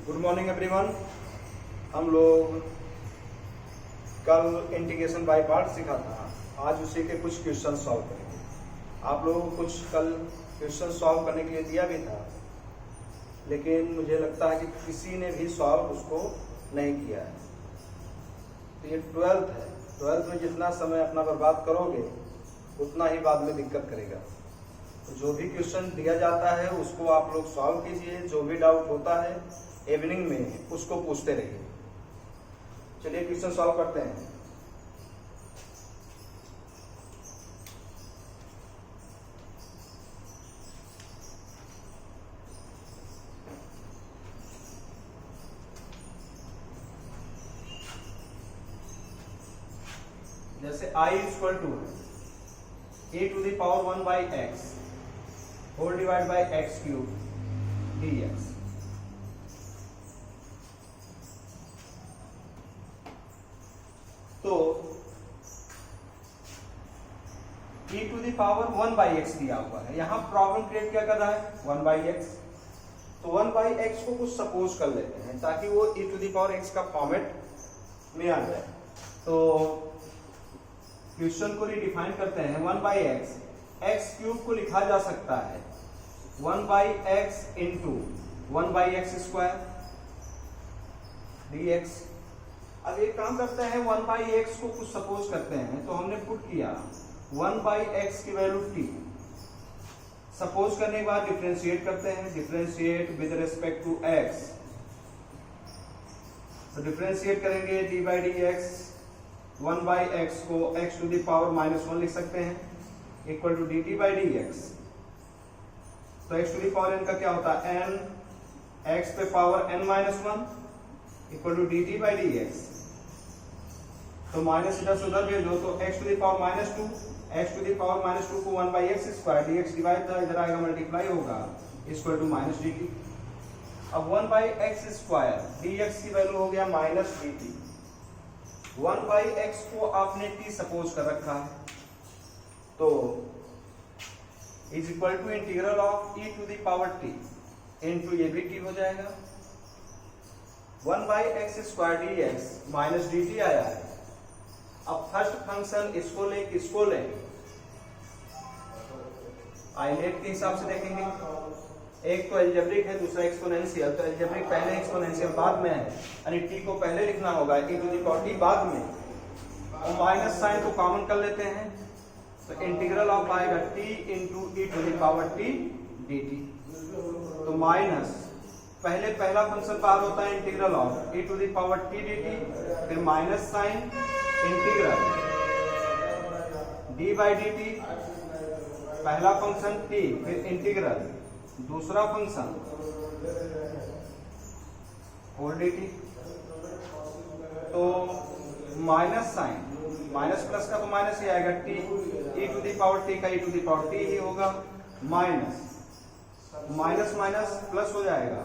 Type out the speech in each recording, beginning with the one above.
Good morning everyone. हम लोग कल इंटीग्रेशन बाय पार्ट सीखा था, आज उसी के कुछ क्वेश्चन सॉल्व करेंगे। आप लोगों को कुछ कल क्वेश्चन सॉल्व करने के लिए दिया भी था, लेकिन मुझे लगता है कि किसी ने भी सॉल्व उसको नहीं किया है। तो ये 12th है, 12th में जितना समय अपना बर्बाद करोगे उतना ही बाद में दिक्कत करेगा। तो जो भी क्वेश्चन दिया जाता है उसको आप लोग सॉल्व कीजिए, जो भी डाउट होता है इवनिंग में उसको पूछते रहिए। चलिए क्वेश्चन सॉल्व करते हैं। जैसे I equal to a to the power 1 by x whole divide by x cube dx। तो e to the power 1 by x दिया हुआ है, यहां प्रॉब्लम क्रिएट क्या कर रहा है 1 बाई एक्स। तो 1 बाई एक्स को कुछ सपोज कर लेते हैं ताकि वो e to the power x का फॉर्मेट में आ जाए। तो क्वेश्चन को रिडिफाइन करते हैं। 1 बाई एक्स, एक्स क्यूब को लिखा जा सकता है 1 by x into 1 by x square dx। अब एक काम करते हैं, 1 बाई एक्स को कुछ सपोज करते हैं, तो हमने पुट किया 1 बाई एक्स की वैल्यू t। सपोज करने के बाद डिफरेंशिएट करते हैं, differentiate with respect to x। तो डिफरेंशिएट करेंगे d by d x, 1 by x को x टू द पावर -1 लिख सकते हैं equal to dt by d x. तो x to the power n का क्या होता है n, x पे power n-1 equal to dt by d x. तो माइनस इधर से उधर भेजो तो x to the power -2, x to the power -2 को 1 by x square dx divide था, इधर आएगा मल्टीप्लाई होगा इक्वल टू -dt। अब 1 बाई एक्स स्क्वायर dx की वैल्यू हो गया -dt। 1 बाई एक्स को आपने t सपोज कर रखा है, तो is equal to integral of e to the power t into ये भी t हो जाएगा। 1 by x square dx minus dt आया है। अब फर्स्ट फंक्शन इसको लें, किसको लें, आइलेट के हिसाब से देखेंगे। एक तो एल्जेब्रिक है, दूसरा एक्सपोनेंशियल। तो एल्जेब्रिक पहले, एक्सपोनेंशियल बाद में है, यानी t को पहले लिखना होगा, e to the power t बाद में। और माइनस साइन को कॉमन कर लेते हैं, तो इंटीग्रल ऑफ आएगा t into e to the power t dt। तो माइनस पहले पहला फंक्शन बाहर होता है integral of e to the power t dt, फिर minus sign integral d by dt, पहला फंक्शन t, फिर इंटीग्रल दूसरा फंक्शन होल dt। तो माइनस साइन, माइनस प्लस का तो माइनस ही आएगा, t e to the power t का e to the power t ही होगा, माइनस माइनस माइनस प्लस हो जाएगा,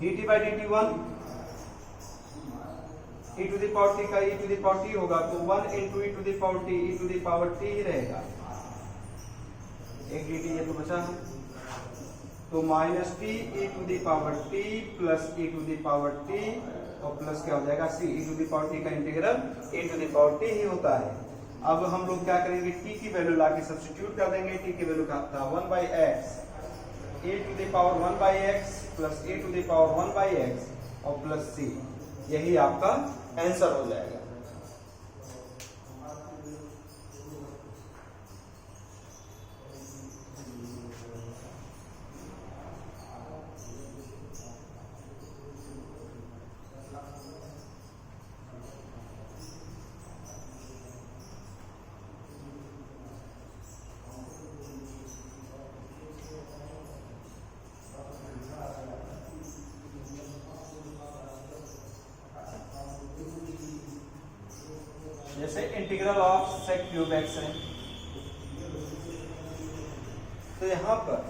dt by dt 1, e to the power t का e to the power t होगा, तो 1 into e to the power t e to the power t ही रहेगा। एक dt ये तो बचा है, तो minus t e to the power t plus e to the power t और प्लस क्या हो जाएगा c, e to the power t का integral e to the power t ही होता है। अब हम लोग क्या करेंगे, t की वैल्यू लाके सब्स्टिट्यूट कर देंगे। t की वैल्यू क्या था 1 by x, e to the power 1 by x plus e to the power 1 by x और प्लस c, यही आपका आंसर हो जाएगा। जैसे integral of sec cube x है, तो यहां पर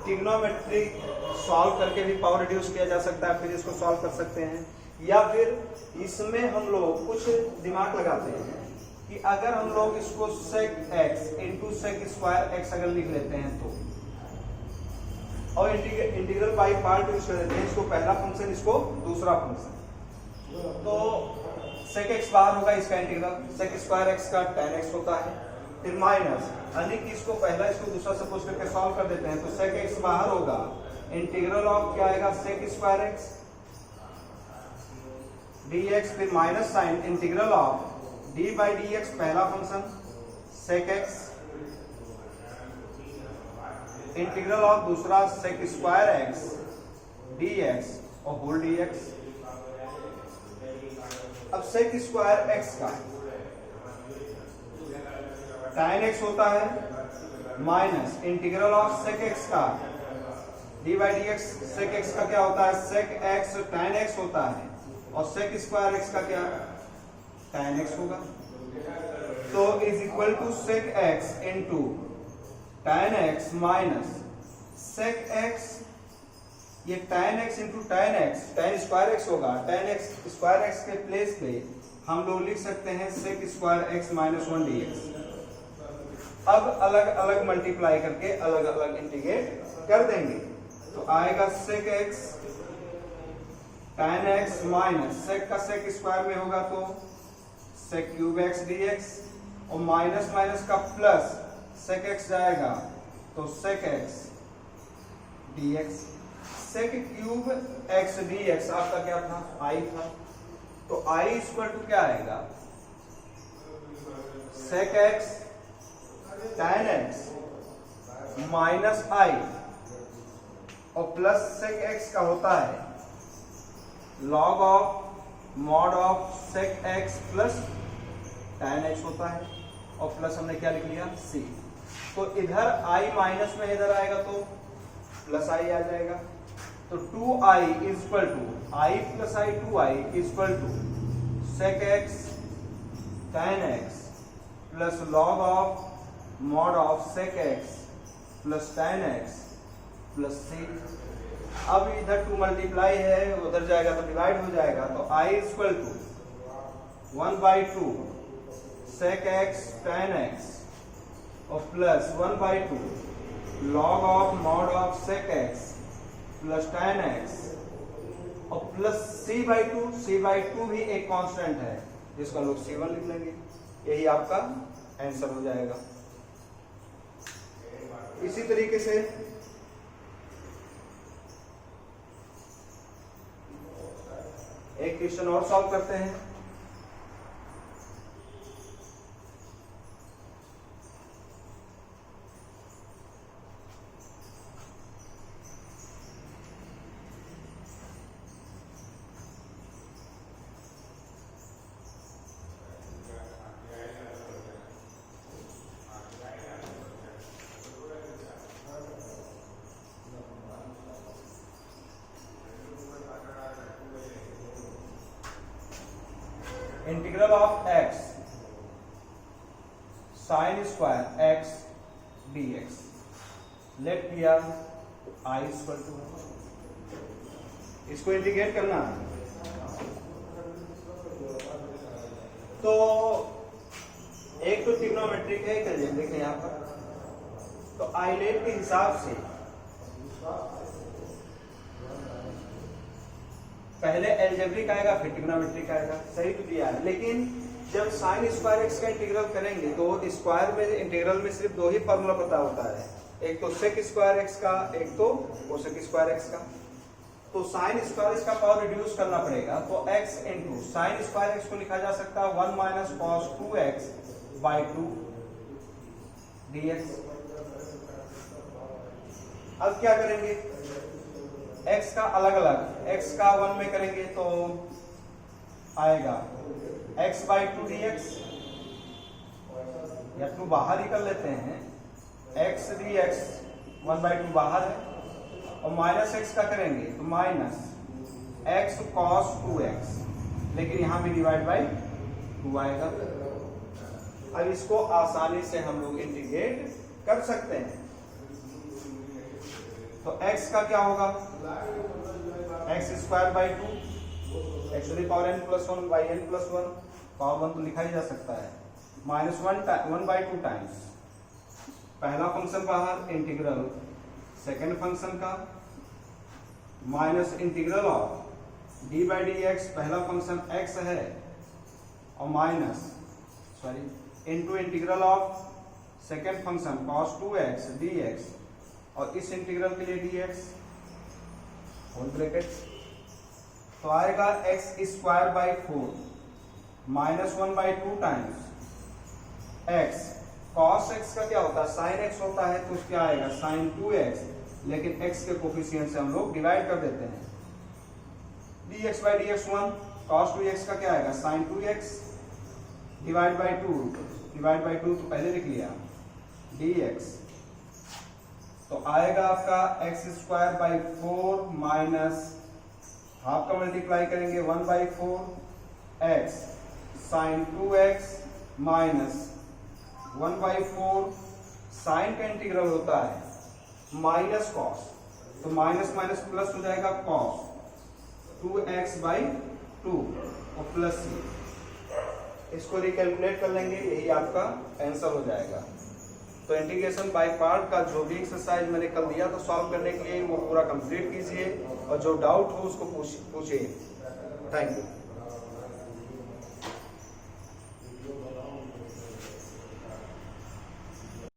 ट्रिग्नोमेट्री सॉल्व करके भी पावर रिड्यूस किया जा सकता है, फिर इसको सॉल्व कर सकते हैं, या फिर इसमें हम लोग कुछ दिमाग लगाते हैं कि अगर हम लोग इसको sec x into sec square x अगर लिख लेते हैं तो, और इंटीग्रल बाई पार्ट यूज कर देते हैं, इसको पहला फंक्शन इसको दूसरा फंक्शन, तो sec x बाहर होगा, इसका इंटीग्रल sec स्क्वायर एक्स का tan x होता है, फिर माइनस यानी कि इसको पहला इसको दूसरा सपोज करके सॉल्व कर देते हैं, तो sec x बाहर होगा, इंटीग्रल ऑफ क्या आएगा sec स्क्वायर एक्स dx, फिर minus sign integral of d by d x पहला function sec x, integral of दूसरा sec स्क्वायर एक्स dx और होल dx। अब sec स्क्वायर एक्स का tan x होता है minus integral of sec x का d by d x, sec x का क्या होता है sec x tan x होता है, और sec स्क्वायर x का क्या tan x होगा, तो is equal to sec x into tan x minus sec x, ये tan x into tan x, tan square x होगा, tan x स्क्वायर x के प्लेस पे हम लोग लिख सकते हैं sec square x minus 1 dx। अब अलग अलग मल्टीप्लाई करके अलग अलग इंटीग्रेट कर देंगे, तो आएगा sec x tan x minus sec का sec स्क्वायर में होगा तो sec क्यूब x dx, और माइनस माइनस का प्लस sec x जाएगा तो sec x dx, sec cube x dx आपका क्या था I था, तो I इक्वल टू क्या आएगा sec x tan x minus I, और प्लस sec x का होता है log of mod of sec x plus tan x होता है, और प्लस हमने क्या लिख लिया c, तो इधर I माइनस में इधर आएगा तो प्लस I आ जाएगा, तो 2I is equal to I plus I 2I is equal to sec x tan x plus log of mod of sec x plus tan x plus c। अब इधर 2 multiply है, उधर जाएगा तो डिवाइड हो जाएगा, तो I is equal to 1/2 sec x tan x और plus 1/2 log of mod of sec x plus tan x और प्लस c/2 भी एक कांस्टेंट है जिसका लोग c1 लिख लेंगे, यही आपका आंसर हो जाएगा। इसी तरीके से एक क्वेश्चन और सॉल्व करते हैं। Integral of x sine square x dx, let P R I equal to, इसको इंटीग्रेट करना है तो एक तो ट्रिग्नोमेट्रिक है, एक अलजेब्रिक है यहाँ पर, तो आइलेट के हिसाब से पहले अलजेब्रिक आएगा फिर ट्रिग्नोमेट्रिक आएगा, सही तो दिया है, लेकिन जब साइन स्क्वायर एक्स का इंटीग्रल करेंगे तो स्क्वायर में इंटीग्रल में सिर्फ दो ही फॉर्मूला पता होता है, एक तो सेक स्क्वायर एक्स का, एक तो कोसेक स्क्वायर एक्स का। तो साइन स्क्वायर एक्स का पावर रिड्यूस करना पड़ेगा, तो x into sine square x को लिखा जा सकता है 1 माइनस कॉस 2x/2 dx। अब क्या करेंगे, x का अलग अलग, x का 1 में करेंगे तो आएगा x/2 dx, या 2 बाहर ही कर लेते हैं, x dx 1/2 बाहर है, और माइनस x का करेंगे तो माइनस x cos 2x, लेकिन यहां भी डिवाइड बाई 2 आएगा। अब इसको आसानी से हम लोग इंटीग्रेट कर सकते हैं, तो x का क्या होगा, x² 2 x⁴n+1 by n+1, power 1 तो लिखा ही जा सकता है, -1/2 टाइम्स पहला फंक्शन बाहर, इंटीग्रल सेकेंड फंक्शन का minus integral of D by d x, पहला फंक्शन x है, और into integral of second function cos 2x dx, और इस इंटीग्रल के लिए dx होल ब्रैकेट। तो आएगा x² 4 -1/2 times x। cos x का क्या होता है, sin x होता है, तो क्या आएगा sin 2x, लेकिन x के कोफिशिएंट से हम लोग डिवाइड कर देते हैं। dx by dx 1, cos 2x का क्या आएगा sin 2x डिवाइड बाई 2 तो पहले लिख लिया dx, तो आएगा आपका x² 4 माइनस हाफ का मल्टीप्लाई करेंगे 1/4 x sin 2x minus 1/4 sine का इंटीग्रल होता है माइनस कॉस, तो माइनस माइनस प्लस हो जाएगा कॉस 2x/2 और प्लस c, इसको रिकैलकुलेट कर लेंगे, यही आपका आंसर हो जाएगा। तो इंटीग्रेशन बाय पार्ट का जो भी एक्सरसाइज मैंने कल दिया था सॉल्व करने के लिए, वो पूरा कंप्लीट कीजिए, और जो डाउट हो उसको पूछिए। Thank you.